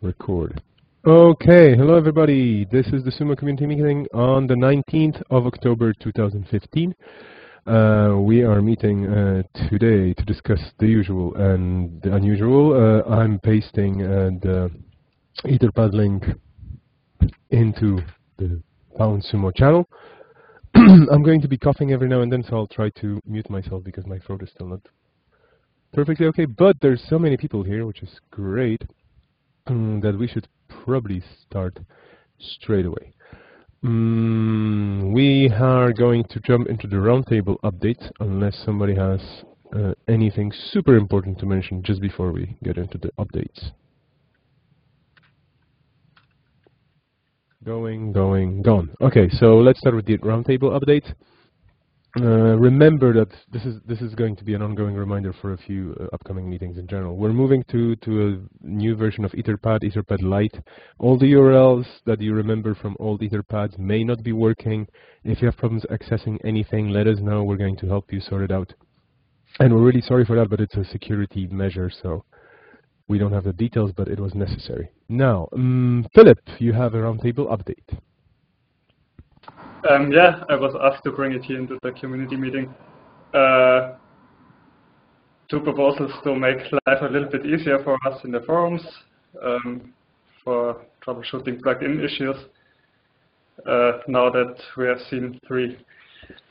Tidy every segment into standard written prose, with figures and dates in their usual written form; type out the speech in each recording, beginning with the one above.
Record. Okay, hello everybody. This is the SUMO community meeting on the 19th of October 2015. We are meeting today to discuss the usual and the unusual. I'm pasting the Etherpad link into the Found SUMO channel. I'm going to be coughing every now and then, so I'll try to mute myself because my throat is still not perfectly okay. But there's so many people here, which is great, that we should probably start straight away. We are going to jump into the roundtable update unless somebody has anything super important to mention just before we get into the updates. Gone. Okay, so let's start with the roundtable update. Remember that this is going to be an ongoing reminder for a few upcoming meetings in general. We're moving to a new version of Etherpad, Etherpad Lite. All the URLs that you remember from old Etherpads may not be working. If you have problems accessing anything, let us know. We're going to help you sort it out. And we're really sorry for that, but it's a security measure, so we don't have the details, but it was necessary. Now, Philip, you have a roundtable update. Yeah, I was asked to bring it here into the community meeting. Two proposals to make life a little bit easier for us in the forums for troubleshooting plugin issues. Now that we have seen 3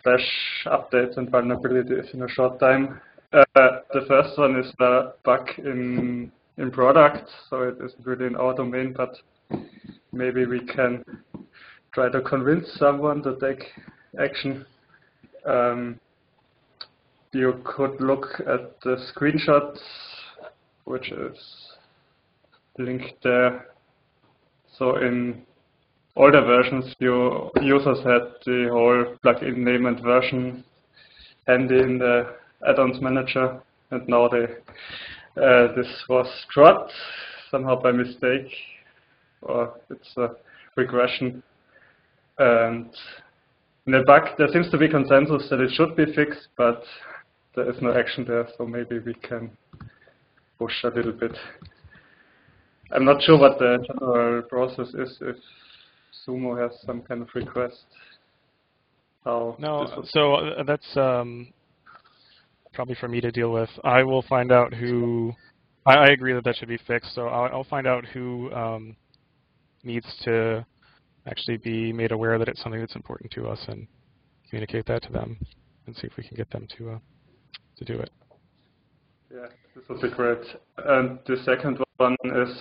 Flash updates and vulnerabilities in a short time. The first one is the bug in product, so it isn't really in our domain, but maybe we can try to convince someone to take action. You could look at the screenshots, which is linked there. So in older versions, users had the whole plugin name and version handy in the add-ons manager, and now this was dropped somehow by mistake, or it's a regression. And in the bug, there seems to be consensus that it should be fixed, but there is no action there, so maybe we can push a little bit. I'm not sure what the general process is, if SUMO has some kind of request. No, so that's probably for me to deal with. I will find out who, I agree that should be fixed, so I'll find out who needs to actually be made aware that it's something that's important to us and communicate that to them and see if we can get them to do it. Yeah, this would be great. And the second one is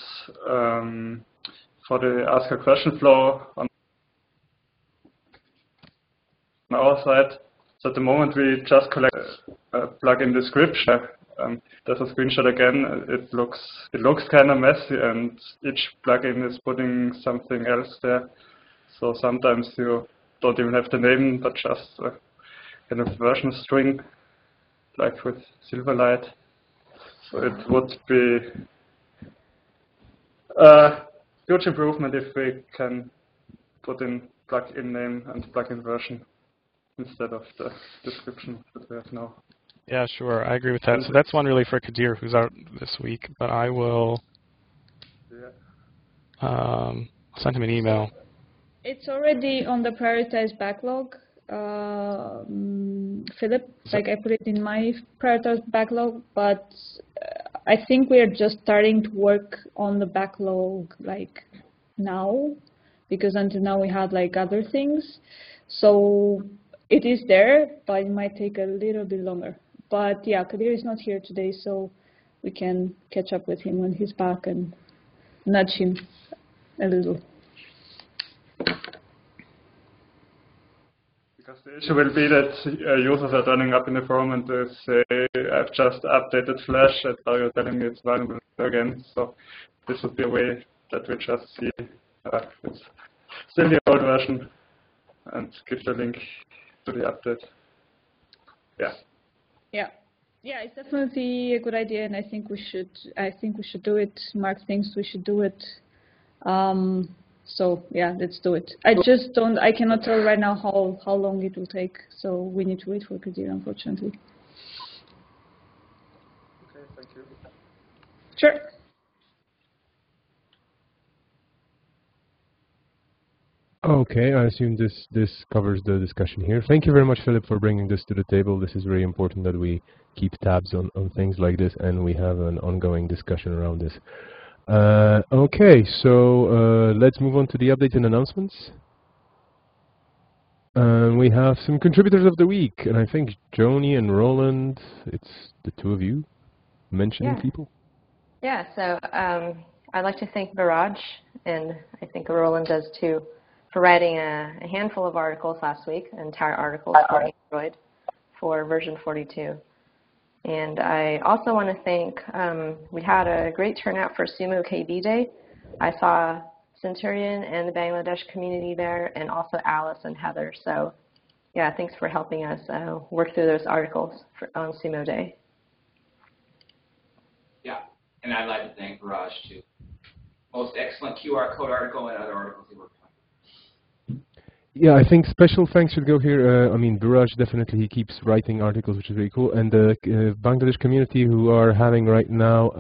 for the Ask a Question flow on our side. So at the moment we just collect a plugin description. There's a screenshot again. It looks kind of messy, and each plugin is putting something else there. So sometimes you don't even have the name, but just a kind of version string, like with Silverlight. So it would be a huge improvement if we can put in plugin name and plugin version instead of the description that we have now. Yeah, sure, I agree with that. So that's one really for Kadir, who's out this week, but I will send him an email. It's already on the prioritized backlog, Philip. Like I put it in my prioritized backlog, but I think we are just starting to work on the backlog like now, because until now we had like other things. So it is there, but it might take a little bit longer. But yeah, Kadir is not here today, so we can catch up with him when he's back and nudge him a little. Because the issue will be that users are turning up in the forum and they say, I've just updated Flash, and now you're telling me it's vulnerable again. So this would be a way that we just see it's still the old version and give the link to the update. Yeah, it's definitely a good idea, and I think we should do it. Mark thinks we should do it. So yeah, let's do it. I cannot tell right now how long it will take, so we need to wait for Kadir, unfortunately. Okay, thank you. Sure. Okay, I assume this covers the discussion here. Thank you very much, Philip, for bringing this to the table. This is very important that we keep tabs on things like this and we have an ongoing discussion around this. Okay, so let's move on to the updates and announcements. We have some contributors of the week, and I think Joni and Roland, it's the two of you mentioning people. Yeah, so I'd like to thank Biraj, and I think Roland does too, for writing a handful of articles last week, entire articles for Android for version 42. And I also want to thank, we had a great turnout for SUMO KB Day. I saw Centurion and the Bangladesh community there, and also Alice and Heather. So yeah, thanks for helping us work through those articles on SUMO Day. Yeah, and I'd like to thank Biraj too. Most excellent QR code article and other articles he worked on. Yeah, I think special thanks should go here. I mean, Biraj definitely, he keeps writing articles, which is very cool. And the Bangladesh community who are having right now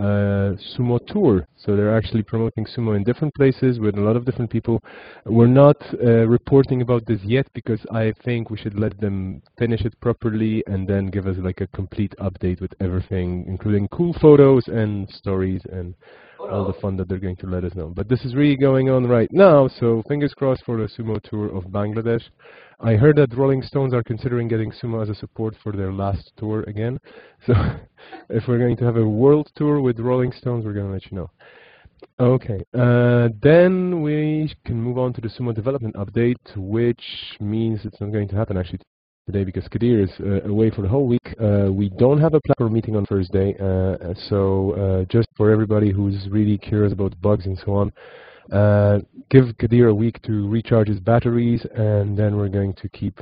SUMO Tour. So they're actually promoting Sumo in different places with a lot of different people. We're not reporting about this yet because I think we should let them finish it properly and then give us like a complete update with everything, including cool photos and stories and all the fun that they're going to let us know. But this is really going on right now, so fingers crossed for the SUMO Tour of Bangladesh. I heard that Rolling Stones are considering getting Sumo as a support for their last tour again. So if we're going to have a world tour with Rolling Stones, we're going to let you know. Okay, then we can move on to the Sumo development update, which means it's not going to happen actually today because Kadir is away for the whole week. We don't have a platform meeting on Thursday, so just for everybody who's really curious about bugs and so on, give Kadir a week to recharge his batteries, and then we're going to keep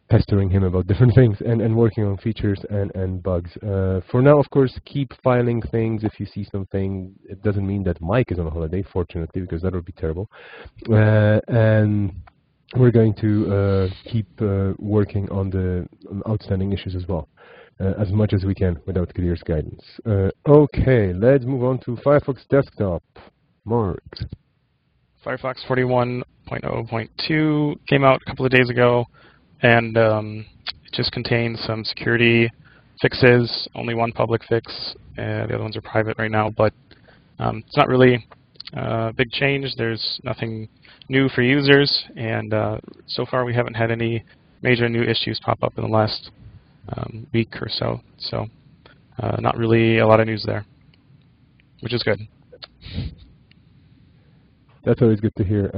pestering him about different things and working on features and bugs. For now, of course, keep filing things if you see something. It doesn't mean that Mike is on holiday, fortunately, because that would be terrible. And we're going to keep working on the outstanding issues as well, as much as we can without Kadir's guidance. Okay, let's move on to Firefox Desktop. Mark. Firefox 41.0.2 came out a couple of days ago, and it just contains some security fixes, only one public fix, the other ones are private right now, but it's not really a big change. There's nothing new for users, and so far we haven't had any major new issues pop up in the last week or so. So not really a lot of news there, which is good. That's always good to hear.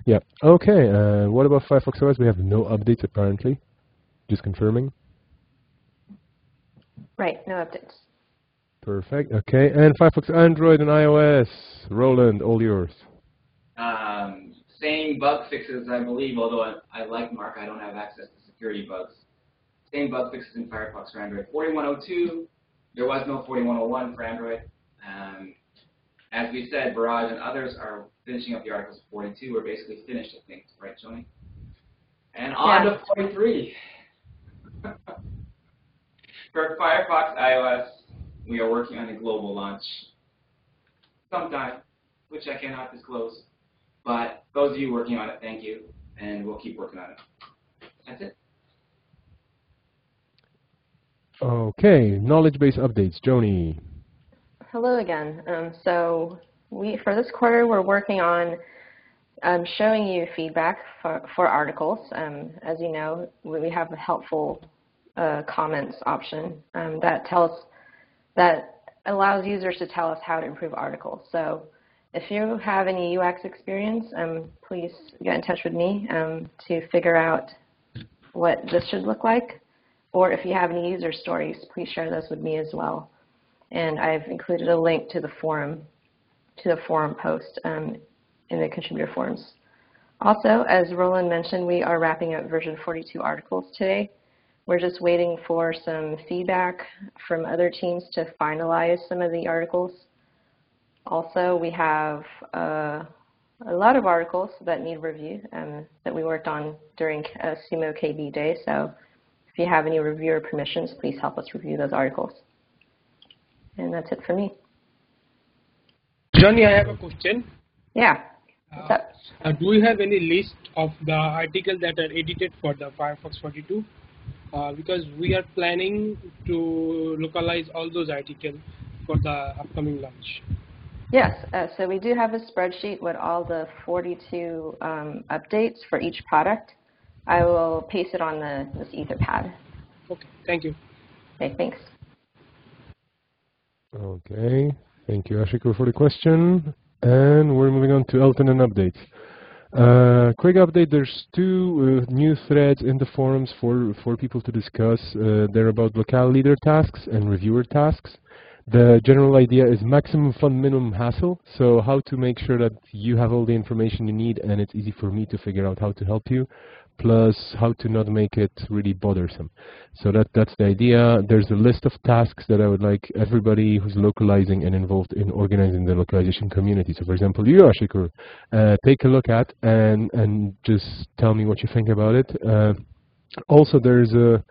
Yeah. Okay. What about Firefox OS? We have no updates apparently. Just confirming. Right. No updates. Perfect. Okay. And Firefox Android and iOS. Roland, all yours. Same bug fixes, I believe, although I like Mark, I don't have access to security bugs. Same bug fixes in Firefox for Android. 41.02, there was no 41.01 for Android. As we said, Biraj and others are finishing up the articles for 42. We're basically finished, I think, right, Joni? And on to 43. For Firefox iOS, we are working on a global launch sometime, which I cannot disclose. But those of you working on it, thank you, and we'll keep working on it. That's it. Okay, knowledge base updates. Joni. Hello again. So for this quarter, we're working on showing you feedback for articles. As you know, we have a helpful comments option that allows users to tell us how to improve articles. So if you have any UX experience, please get in touch with me to figure out what this should look like. Or if you have any user stories, please share those with me as well. And I've included a link to the forum post in the contributor forums. Also, as Roland mentioned, we are wrapping up version 42 articles today. We're just waiting for some feedback from other teams to finalize some of the articles. Also, we have a lot of articles that need review that we worked on during SUMO KB Day. So if you have any reviewer permissions, please help us review those articles. And that's it for me. Johnny, I have a question. Yeah. What's up? Do you have any list of the articles that are edited for the Firefox 42? Because we are planning to localize all those articles for the upcoming launch. Yes, so we do have a spreadsheet with all the 42 updates for each product. I will paste it on this Etherpad. Okay, thank you. Okay, thanks. Okay, thank you, Ashiko, for the question. And we're moving on to Elton and updates. Quick update, there's two new threads in the forums for people to discuss. They're about locale leader tasks and reviewer tasks. The general idea is maximum fun, minimum hassle. So how to make sure that you have all the information you need and it's easy for me to figure out how to help you, plus how to not make it really bothersome. So that's the idea. There's a list of tasks that I would like everybody who's localizing and involved in organizing the localization community. So for example, you, Ashikur, take a look at and just tell me what you think about it. Also, there's a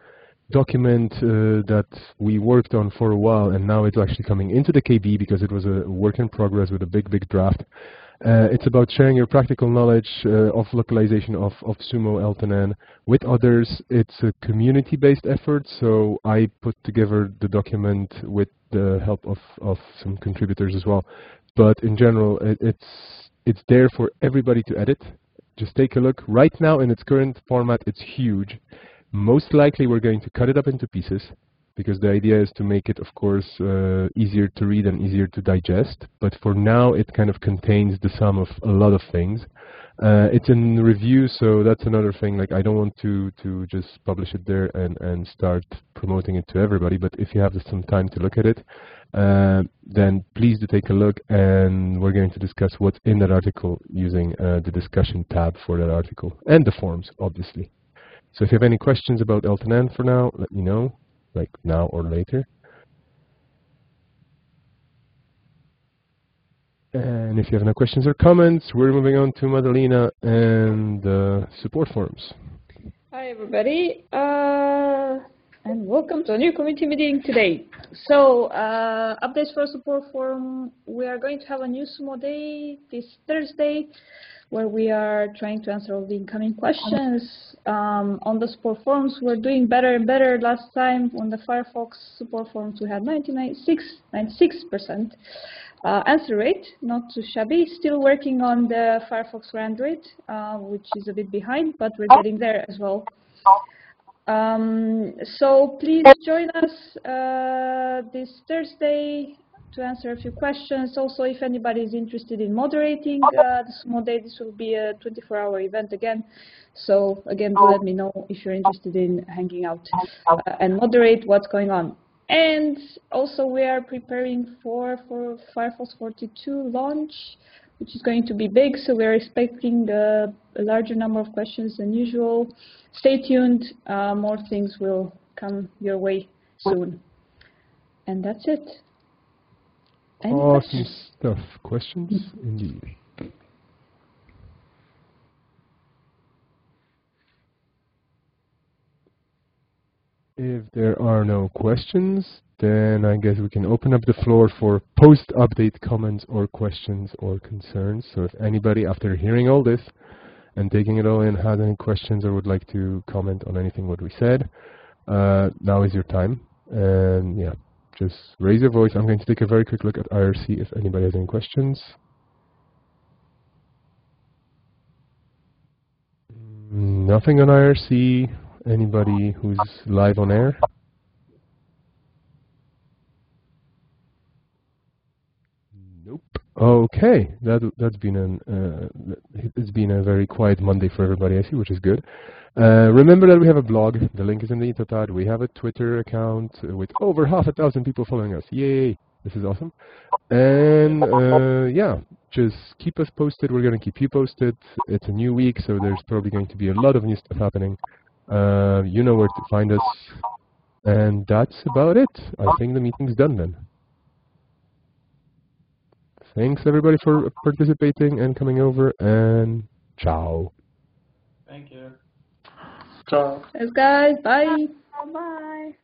document that we worked on for a while, and now it's actually coming into the KB because it was a work in progress with a big draft. It's about sharing your practical knowledge of localization of SUMO Elton with others. It's a community-based effort, so I put together the document with the help of some contributors as well. But in general, it's there for everybody to edit. Just take a look. Right now, in its current format, it's huge. Most likely, we're going to cut it up into pieces, because the idea is to make it, of course, easier to read and easier to digest. But for now, it kind of contains the sum of a lot of things. It's in review, so that's another thing. Like, I don't want to just publish it there and start promoting it to everybody. But if you have some time to look at it, then please do take a look. And we're going to discuss what's in that article using the discussion tab for that article and the forums, obviously. So if you have any questions about Elton for now, let me know, like now or later. And if you have no questions or comments, we're moving on to Madalena and the support forums. Hi, everybody, and welcome to a new community meeting today. So, updates for support forum. We are going to have a new SUMO day this Thursday, where we are trying to answer all the incoming questions. On the support forums, we're doing better and better. Last time on the Firefox support forums, we had 96% answer rate, not too shabby. Still working on the Firefox for Android, which is a bit behind, but we're getting there as well. So please join us this Thursday to answer a few questions. Also, if anybody is interested in moderating the SUMO Day, this will be a 24-hour event again. So again, do let me know if you're interested in hanging out and moderate what's going on. And also, we are preparing for Firefox 42 launch, which is going to be big. So we're expecting a larger number of questions than usual. Stay tuned. More things will come your way soon. And that's it. Any awesome questions? Stuff. Questions? Indeed. If there are no questions, then I guess we can open up the floor for post-update comments or questions or concerns. So if anybody, after hearing all this and taking it all in, has any questions or would like to comment on anything what we said, now is your time. And yeah, just raise your voice. I'm going to take a very quick look at IRC if anybody has any questions. Nothing on IRC. Anybody who's live on air? Nope. Okay, that's been it's been a very quiet Monday for everybody, I see, which is good. Remember that we have a blog. The link is in the Etherpad. We have a Twitter account with over 500,000 people following us. Yay! This is awesome. And yeah, just keep us posted. We're going to keep you posted. It's a new week, so there's probably going to be a lot of new stuff happening. You know where to find us. And that's about it. I think the meeting's done then. Thanks everybody for participating and coming over, and ciao. Thank you. Ciao. Thanks, guys. Bye. Bye.